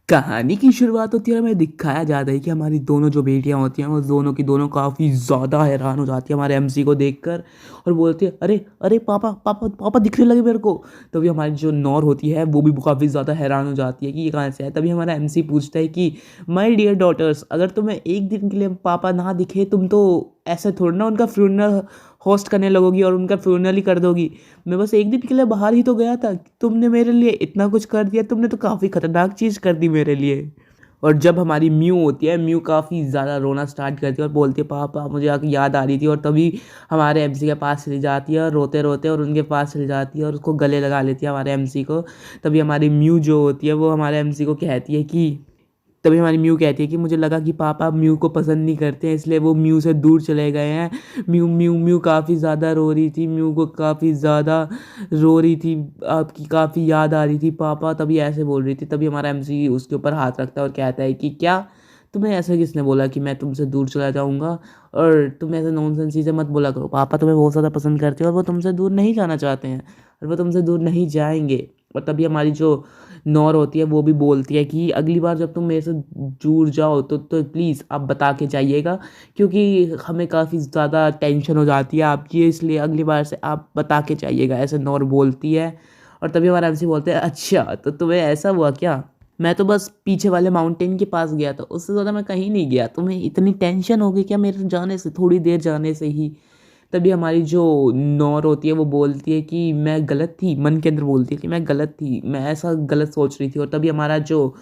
कहानी की शुरुआत होती है और हमें दिखाया जाता है कि हमारी दोनों जो बेटियां होती हैं वो दोनों की दोनों काफ़ी ज़्यादा हैरान हो जाती है हमारे एमसी को देखकर और बोलती है अरे अरे पापा पापा पापा दिखने लगे मेरे को। तभी हमारी जो नौर होती है वो भी काफ़ी ज़्यादा हैरान हो जाती है कि ये कहाँ से है। तभी हमारा एमसी पूछता है कि माय डियर डॉटर्स, अगर तुम्हें एक दिन के लिए पापा ना दिखे तुम तो ऐसे थोड़ी ना उनका फ्यूनरल होस्ट करने लगोगी और उनका फ्यूनरल ही कर दोगी। मैं बस एक दिन के लिए बाहर ही तो गया था, तुमने मेरे लिए इतना कुछ कर दिया, तुमने तो काफ़ी खतरनाक चीज़ कर दी मेरे लिए। और जब हमारी म्यू होती है, म्यू काफ़ी ज़्यादा रोना स्टार्ट करती है और बोलती है पापा मुझे आके याद आ रही थी। और तभी हमारे एमसी के पास चली जाती है और रोते रोते और उनके पास चली जाती है और उसको गले लगा लेती है हमारे एमसी को। तभी हमारी म्यू जो होती है वो हमारे एमसी को कहती है कि तभी हमारी म्यू कहती है कि मुझे लगा कि पापा म्यू को पसंद नहीं करते हैं इसलिए वो म्यू से दूर चले गए हैं। म्यू म्यू म्यू काफ़ी ज़्यादा रो रही थी, म्यू को काफ़ी ज़्यादा रो रही थी, आपकी काफ़ी याद आ रही थी पापा। तभी ऐसे बोल रही थी। तभी हमारा एमसी उसके ऊपर हाथ रखता है और कहता है कि क्या तुम्हें ऐसा किसने बोला कि मैं तुमसे दूर चला जाऊँगा, और तुम ऐसे नॉनसेंस चीज़ें मत बोला करो। पापा तुम्हें बहुत ज़्यादा पसंद करते हो और वो तुमसे दूर नहीं जाना चाहते हैं और वो तुमसे दूर नहीं जाएंगे। और तभी हमारी जो नौर होती है वो भी बोलती है कि अगली बार जब तुम मेरे से दूर जाओ तो प्लीज़ आप बता के जाइएगा, क्योंकि हमें काफ़ी ज़्यादा टेंशन हो जाती है आपकी, इसलिए अगली बार से आप बता के जाइएगा, ऐसे नौर बोलती है। और तभी हमारा एमसी बोलते हैं अच्छा तो तुम्हें ऐसा हुआ क्या, मैं तो बस पीछे वाले माउंटेन के पास गया था, उससे ज़्यादा मैं कहीं नहीं गया, तुम्हें इतनी टेंशन हो गई क्या मेरे जाने से, थोड़ी देर जाने से ही। तभी हमारी जो नौर होती है वो बोलती है कि मैं गलत थी, मन के अंदर बोलती है कि मैं गलत थी, मैं ऐसा गलत सोच रही थी। और तभी हमारा जो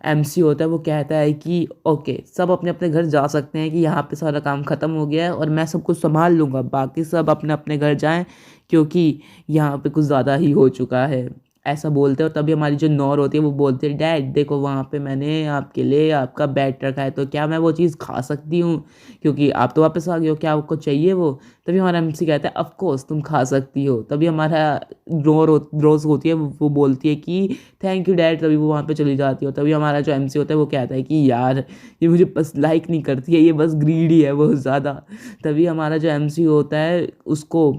एमसी होता है वो कहता है कि ओके सब अपने अपने घर जा सकते हैं, कि यहाँ पे सारा काम ख़त्म हो गया है और मैं सब कुछ संभाल लूँगा, बाकी सब अपने अपने घर जाएं क्योंकि यहाँ पे कुछ ज़्यादा ही हो चुका है, ऐसा बोलते हैं। और तभी हमारी जो नौर होती है वो बोलती है डैड देखो वहाँ पे मैंने आपके लिए आपका बैट रखा है, तो क्या मैं वो चीज़ खा सकती हूँ, क्योंकि आप तो वापस आ गए हो, क्या आपको चाहिए वो। तभी हमारा एमसी कहता है ऑफ कोर्स तुम खा सकती हो। तभी हमारा रोज़ होती है वो बोलती है कि थैंक यू डैड, तभी वो वहाँ पे चली जाती है। और तभी हमारा जो एमसी होता है वो कहता है कि यार ये मुझे बस लाइक नहीं करती है, ये बस ग्रीडी है बहुत ज़्यादा। तभी हमारा जो एमसी होता है उसको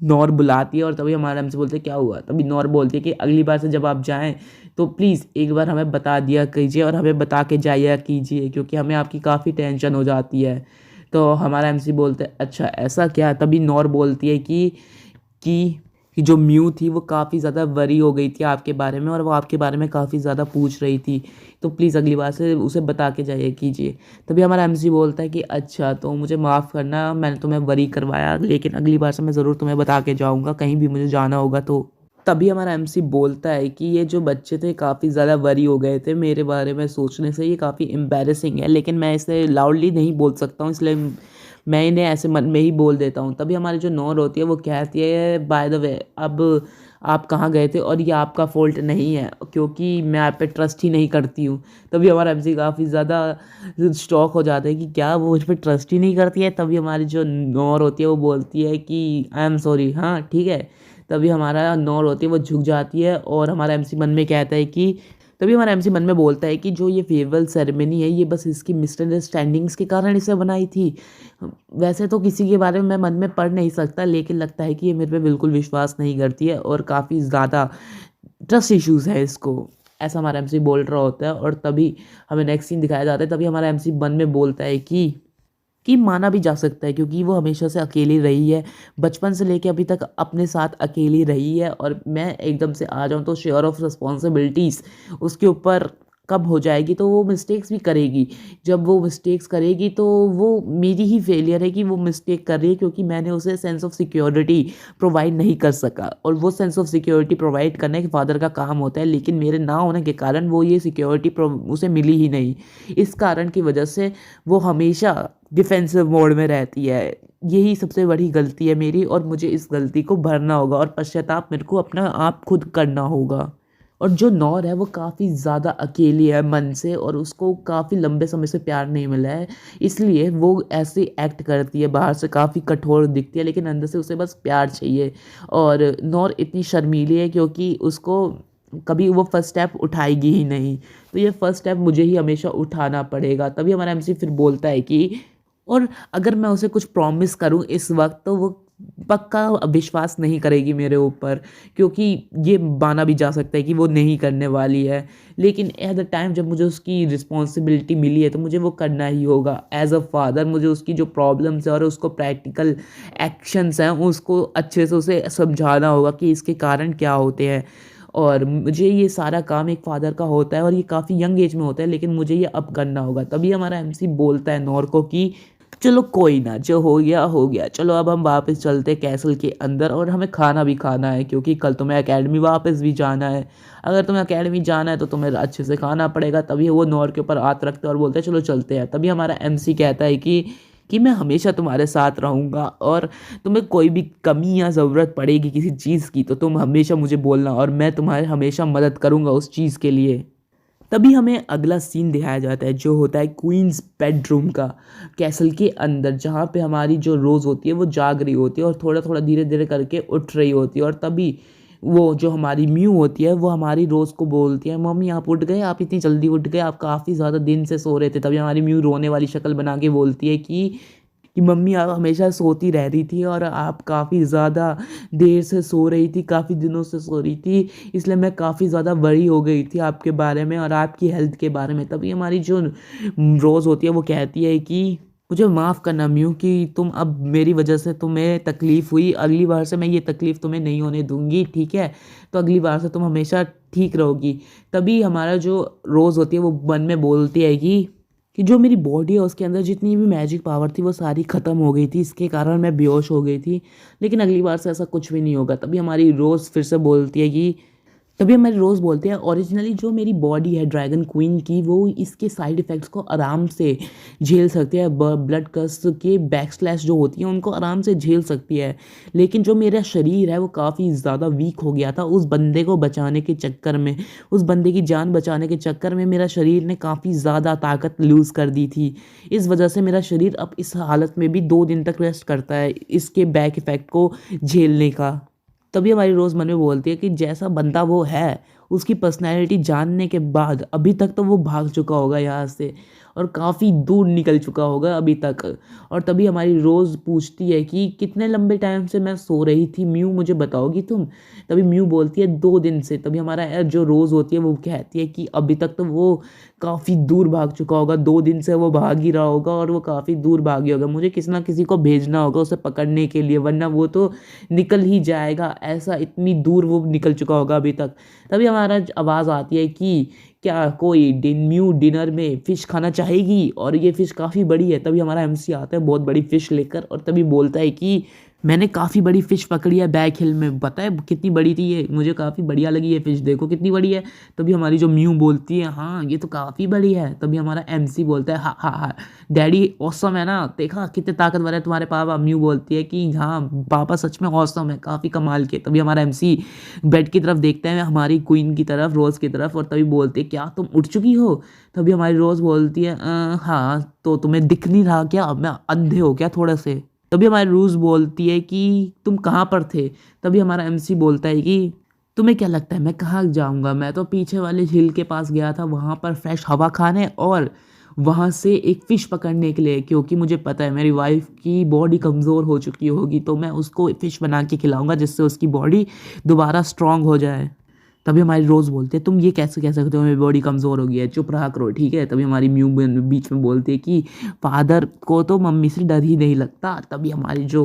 नौर बुलाती है और तभी हमारा एमसी बोलते हैं क्या हुआ। तभी नौर बोलती है कि अगली बार से जब आप जाएं तो प्लीज़ एक बार हमें बता दिया कीजिए और हमें बता के जाया कीजिए, क्योंकि हमें आपकी काफ़ी टेंशन हो जाती है। तो हमारा एमसी बोलते हैं अच्छा ऐसा क्या। तभी नौर बोलती है कि कि जो म्यू थी वो काफ़ी ज़्यादा वरी हो गई थी आपके बारे में और वो आपके बारे में काफ़ी ज़्यादा पूछ रही थी, तो प्लीज़ अगली बार से उसे बता के जाइए कीजिए। तभी हमारा एमसी बोलता है कि अच्छा तो मुझे माफ़ करना, मैंने तुम्हें वरी करवाया, लेकिन अगली बार से मैं ज़रूर तुम्हें बता के जाऊँगा कहीं भी मुझे जाना होगा तो। तभी हमारा एमसी बोलता है कि ये जो बच्चे थे काफ़ी ज़्यादा वरी हो गए थे मेरे बारे में सोचने से, ये काफ़ी एम्बैरेसिंग है, लेकिन मैं इसे लाउडली नहीं बोल सकता हूँ, इसलिए मैं इन्हें ऐसे मन में ही बोल देता हूँ। तभी हमारी जो नौर होती है वो कहती है बाय द वे अब आप कहाँ गए थे और ये आपका फ़ॉल्ट नहीं है, क्योंकि मैं आप पे ट्रस्ट ही नहीं करती हूँ। तभी हमारा एमसी काफ़ी ज़्यादा शॉक हो जाता है कि क्या वो मुझ पे ट्रस्ट ही नहीं करती है। तभी हमारी जो नौर होती है वो बोलती है कि आई एम सॉरी, हाँ ठीक है। तभी हमारा नौर होती है वो झुक जाती है और हमारा एमसी मन में कहता है कि तभी हमारा एमसी मन में बोलता है कि जो ये फेयरवेल सेरेमनी है ये बस इसकी मिसअंडरस्टैंडिंग्स के कारण इसे बनाई थी। वैसे तो किसी के बारे में मैं मन में पढ़ नहीं सकता, लेकिन लगता है कि ये मेरे पे बिल्कुल विश्वास नहीं करती है और काफ़ी ज़्यादा ट्रस्ट इश्यूज़ है इसको, ऐसा हमारा एमसी बोल रहा होता है। और तभी हमें नेक्स्ट सीन दिखाया जाता है। तभी हमारा एमसी मन में बोलता है कि माना भी जा सकता है, क्योंकि वो हमेशा से अकेली रही है, बचपन से लेके अभी तक अपने साथ अकेली रही है, और मैं एकदम से आ जाऊँ तो शेयर ऑफ रिस्पॉन्सिबिलिटीज़ उसके ऊपर कब हो जाएगी, तो वो मिस्टेक्स भी करेगी। जब वो मिस्टेक्स करेगी तो वो मेरी ही फेलियर है कि वो मिस्टेक कर रही है, क्योंकि मैंने उसे सेंस ऑफ सिक्योरिटी प्रोवाइड नहीं कर सका, और वो सेंस ऑफ सिक्योरिटी प्रोवाइड करना एक फादर का काम होता है, लेकिन मेरे ना होने के कारण वो ये सिक्योरिटी उसे मिली ही नहीं। इस कारण की वजह से वो हमेशा डिफेंसिव मोड में रहती है। यही सबसे बड़ी गलती है मेरी और मुझे इस गलती को भरना होगा और पश्चाताप मेरे को अपना आप खुद करना होगा। और जो नौर है वो काफ़ी ज़्यादा अकेली है मन से और उसको काफ़ी लंबे समय से प्यार नहीं मिला है, इसलिए वो ऐसे एक्ट करती है, बाहर से काफ़ी कठोर दिखती है लेकिन अंदर से उसे बस प्यार चाहिए। और नौर इतनी शर्मीली है क्योंकि उसको कभी वो फर्स्ट स्टेप उठाएगी ही नहीं, तो ये फर्स्ट स्टेप मुझे ही हमेशा उठाना पड़ेगा। तभी हमारा एमसी फिर बोलता है कि और अगर मैं उसे कुछ प्रॉमिस करूं इस वक्त तो वो पक्का विश्वास नहीं करेगी मेरे ऊपर, क्योंकि ये माना भी जा सकता है कि वो नहीं करने वाली है। लेकिन एट द टाइम जब मुझे उसकी रिस्पॉन्सिबिलिटी मिली है तो मुझे वो करना ही होगा। एज अ फादर मुझे उसकी जो प्रॉब्लम्स है और उसको प्रैक्टिकल एक्शंस हैं उसको अच्छे से उसे समझाना होगा कि इसके कारण क्या होते हैं। और मुझे ये सारा काम एक फ़ादर का होता है और ये काफ़ी यंग एज में होता है, लेकिन मुझे ये अब करना होगा। तभी हमारा एमसी बोलता है नॉर को कि चलो कोई ना, जो हो गया, चलो अब हम वापस चलते कैसल के अंदर और हमें खाना भी खाना है, क्योंकि कल तुम्हें एकेडमी वापस भी जाना है। अगर तुम्हें एकेडमी जाना है तो तुम्हें अच्छे से खाना पड़ेगा। तभी वो नॉर के ऊपर हाथ रखते हैं और बोलते हैं चलो चलते हैं। तभी हमारा एमसी कहता है कि मैं हमेशा तुम्हारे साथ रहूँगा, और तुम्हें कोई भी कमी या ज़रूरत पड़ेगी किसी चीज़ की तो तुम हमेशा मुझे बोलना, और मैं तुम्हारे हमेशा मदद करूँगा उस चीज़ के लिए। तभी हमें अगला सीन दिखाया जाता है जो होता है क्वींस बेडरूम का, कैसल के अंदर, जहाँ पे हमारी जो रोज़ होती है वो जाग रही होती है और थोड़ा थोड़ा धीरे धीरे करके उठ रही होती है। और तभी वो जो हमारी म्यू होती है वो हमारी रोज़ को बोलती है, मम्मी आप उठ गए, आप इतनी जल्दी उठ गए, आप काफ़ी ज़्यादा दिन से सो रहे थे। तभी हमारी म्यू रोने वाली शक्ल बना के बोलती है कि मम्मी आप हमेशा सोती रह रही थी और आप काफ़ी ज़्यादा देर से सो रही थी, काफ़ी दिनों से सो रही थी, इसलिए मैं काफ़ी ज़्यादा वरी हो गई थी आपके बारे में और आपकी हेल्थ के बारे में। तभी हमारी जो रोज़ होती है वो कहती है कि मुझे माफ़ करना म्यू कि तुम अब मेरी वजह से तुम्हें तकलीफ़ हुई, अगली बार से मैं ये तकलीफ़ तुम्हें नहीं होने दूंगी, ठीक है? तो अगली बार से तुम हमेशा ठीक रहोगी। तभी हमारा जो रोज़ होती है वो मन में बोलती है कि जो मेरी बॉडी है उसके अंदर जितनी भी मैजिक पावर थी वो सारी ख़त्म हो गई थी, इसके कारण मैं बेहोश हो गई थी। लेकिन अगली बार से ऐसा कुछ भी नहीं होगा। तभी हमारी रोज़ फिर से बोलती है कि तभी हमारी रोज़ बोलते हैं ओरिजिनली जो मेरी बॉडी है ड्रैगन क्वीन की वो इसके साइड इफ़ेक्ट्स को आराम से झेल सकती है, ब्लड कस्ट के बैकस्लैश जो होती हैं उनको आराम से झेल सकती है। लेकिन जो मेरा शरीर है वो काफ़ी ज़्यादा वीक हो गया था उस बंदे को बचाने के चक्कर में, उस बंदे की जान बचाने के चक्कर में मेरा शरीर ने काफ़ी ज़्यादा ताकत लूज़ कर दी थी। इस वजह से मेरा शरीर अब इस हालत में भी 2 दिन तक रेस्ट करता है इसके बैक इफ़ेक्ट को झेलने का। तभी हमारी रोज़ मन में बोलती है कि जैसा बंदा वो है उसकी पर्सनैलिटी जानने के बाद अभी तक तो वो भाग चुका होगा यहाँ से और काफ़ी दूर निकल चुका होगा अभी तक। और तभी हमारी रोज़ पूछती है कि कितने लंबे टाइम से मैं सो रही थी म्यू, मुझे बताओगी तुम? तभी म्यू बोलती है 2 दिन से। तभी हमारा जो रोज़ होती है वो कहती है कि अभी तक तो वो काफ़ी दूर भाग चुका होगा, 2 दिन से वो भाग ही रहा होगा और वो काफ़ी दूर भाग गया होगा। मुझे किसी ना किसी को भेजना होगा उसे पकड़ने के लिए, वरना वो तो निकल ही जाएगा, ऐसा इतनी दूर वो निकल चुका होगा अभी तक। तभी हमारा आवाज़ आती है कि क्या कोई म्यू डिनर में फ़िश खाना चाहेगी, और ये फ़िश काफ़ी बड़ी है। तभी हमारा एमसी आता है बहुत बड़ी फ़िश लेकर और तभी बोलता है कि मैंने काफ़ी बड़ी फ़िश पकड़ी है बैक हिल में, पता है कितनी बड़ी थी ये, मुझे काफ़ी बढ़िया लगी ये फ़िश, देखो कितनी बड़ी है। तभी हमारी जो म्यू बोलती है हाँ ये तो काफ़ी बड़ी है। तभी हमारा एमसी बोलता है हाँ हाँ हाँ डैडी ऑसम है ना, देखा कितने ताकतवर है तुम्हारे पापा। म्यू बोलती है कि हाँ पापा सच में ऑसम है, काफ़ी कमाल के। तभी हमारा एमसी बेड की तरफ देखते हैं हमारी क्वीन की तरफ, रोज़ की तरफ, और तभी बोलते हैं क्या तुम उठ चुकी हो? तभी हमारी रोज़ बोलती है हाँ तो तुम्हें दिख नहीं रहा क्या, मैं अंधे हो क्या थोड़े से? तभी हमारी रूज़ बोलती है कि तुम कहाँ पर थे? तभी हमारा एमसी बोलता है कि तुम्हें क्या लगता है मैं कहाँ जाऊँगा, मैं तो पीछे वाले हिल के पास गया था वहाँ पर फ्रेश हवा खाने और वहाँ से एक फ़िश पकड़ने के लिए, क्योंकि मुझे पता है मेरी वाइफ़ की बॉडी कमज़ोर हो चुकी होगी तो मैं उसको फ़िश बना के खिलाऊँगा जिससे उसकी बॉडी दोबारा स्ट्रॉन्ग हो जाए। तभी हमारी रोज़ बोलती है तुम ये कैसे कह सकते हो मेरी बॉडी कमज़ोर हो गई है, चुप रहा करो ठीक है। तभी हमारी म्यू बीच में बोलती है कि फादर को तो मम्मी से डर ही नहीं लगता। तभी हमारी जो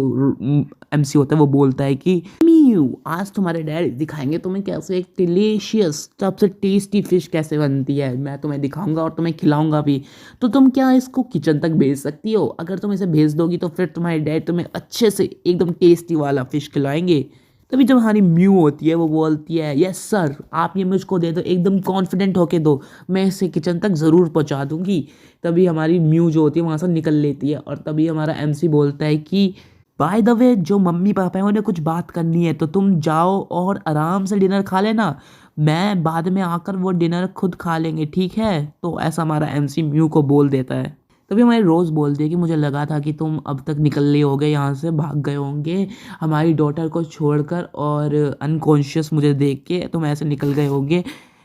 एमसी होता है वो बोलता है कि म्यू आज तुम्हारे डैडी दिखाएंगे तुम्हें कैसे एक डिलीशियस सबसे टेस्टी फ़िश कैसे बनती है, मैं तुम्हें दिखाऊंगा और तुम्हें खिलाऊंगा भी। तो तुम क्या इसको किचन तक भेज सकती हो? अगर तुम इसे भेज दोगी तो फिर तुम्हारे डैड तुम्हें अच्छे से एकदम टेस्टी वाला फ़िश खिलाएंगे। तभी जब हमारी म्यू होती है वो बोलती है यस सर, आप ये मुझको दे दो, एकदम कॉन्फिडेंट होके दो, मैं इसे किचन तक ज़रूर पहुंचा दूंगी। तभी हमारी म्यू जो होती है वहाँ से निकल लेती है और तभी हमारा एमसी बोलता है कि बाय द वे जो मम्मी पापा हैं उन्हें कुछ बात करनी है तो तुम जाओ और आराम से डिनर खा लेना, मैं बाद में आकर वो डिनर खुद खा लेंगे ठीक है। तो ऐसा हमारा एमसी म्यू को बोल देता है। तभी हमारी रोज़ बोलती है कि मुझे लगा था कि तुम अब तक निकल लिए होगे यहाँ से, भाग गए होंगे हमारी डॉटर को छोड़कर और अनकॉन्शियस मुझे देख के तुम ऐसे निकल गए होंगे।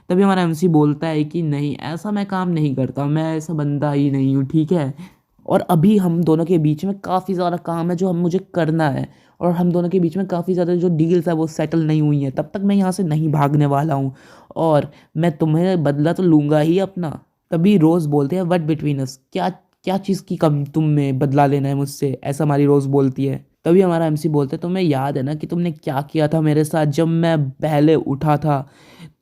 तभी हमारा एमसी बोलता है कि नहीं ऐसा मैं काम नहीं करता, मैं ऐसा बंदा ही नहीं हूँ ठीक है। और अभी हम दोनों के बीच में काफ़ी ज़्यादा काम है जो हम मुझे करना है, और हम दोनों के बीच में काफ़ी ज़्यादा जो डील्स है वो सेटल नहीं हुई हैं। तब तक मैं यहाँ से नहीं भागने वाला हूँ, और मैं तुम्हें बदला तो लूँगा ही अपना। तभी रोज़ बोलते हैं व्हाट बिटवीन अस, क्या क्या चीज़ की कम तुम में बदला लेना है मुझसे, ऐसा हमारी रोज़ बोलती है। तभी हमारा एमसी बोलते हैं तुम्हें याद है ना कि तुमने क्या किया था मेरे साथ जब मैं पहले उठा था,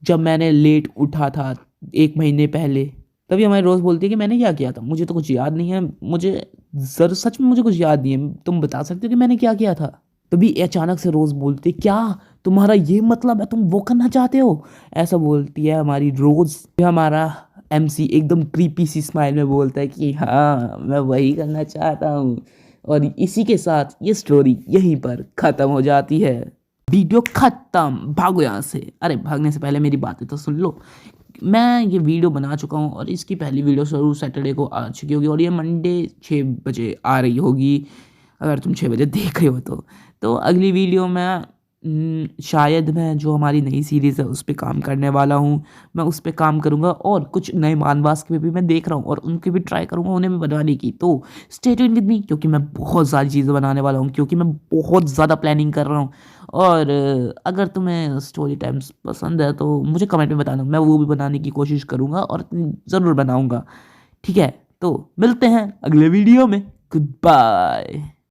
जब मैंने लेट उठा था 1 महीने पहले। तभी हमारी रोज़ बोलती है कि मैंने क्या किया था, मुझे तो कुछ याद नहीं है, मुझे सच में मुझे कुछ याद नहीं है, तुम बता सकते हो कि मैंने क्या किया था। तभी अचानक से रोज़ बोलती है क्या तुम्हारा ये मतलब है, तुम वो करना चाहते हो, ऐसा बोलती है हमारी रोज़। हमारा एमसी एकदम क्रीपी सी स्माइल में बोलता है कि हाँ मैं वही करना चाहता हूँ। और इसी के साथ ये स्टोरी यहीं पर ख़त्म हो जाती है। वीडियो ख़त्म, भागो यहाँ से। अरे भागने से पहले मेरी बातें तो सुन लो। मैं ये वीडियो बना चुका हूँ और इसकी पहली वीडियो जरूर सैटरडे को आ चुकी होगी, और ये मंडे 6 बजे आ रही होगी, अगर तुम 6 बजे देख रहे हो तो अगली वीडियो में शायद मैं जो हमारी नई सीरीज़ है उस पर काम करने वाला हूँ। मैं उस पर काम करूँगा, और कुछ नए मानवास के भी मैं देख रहा हूँ और उनके भी ट्राई करूँगा उन्हें भी बनवाने की। तो स्टे ट्यून विद मी, क्योंकि मैं बहुत सारी चीज़ें बनाने वाला हूँ, क्योंकि मैं बहुत ज़्यादा प्लानिंग कर रहा हूँ। और अगर तुम्हें स्टोरी टाइम्स पसंद है तो मुझे कमेंट में बताना, मैं वो भी बनाने की कोशिश करूँगा और ज़रूर बनाऊँगा। ठीक है, तो मिलते हैं अगले वीडियो में। Good bye.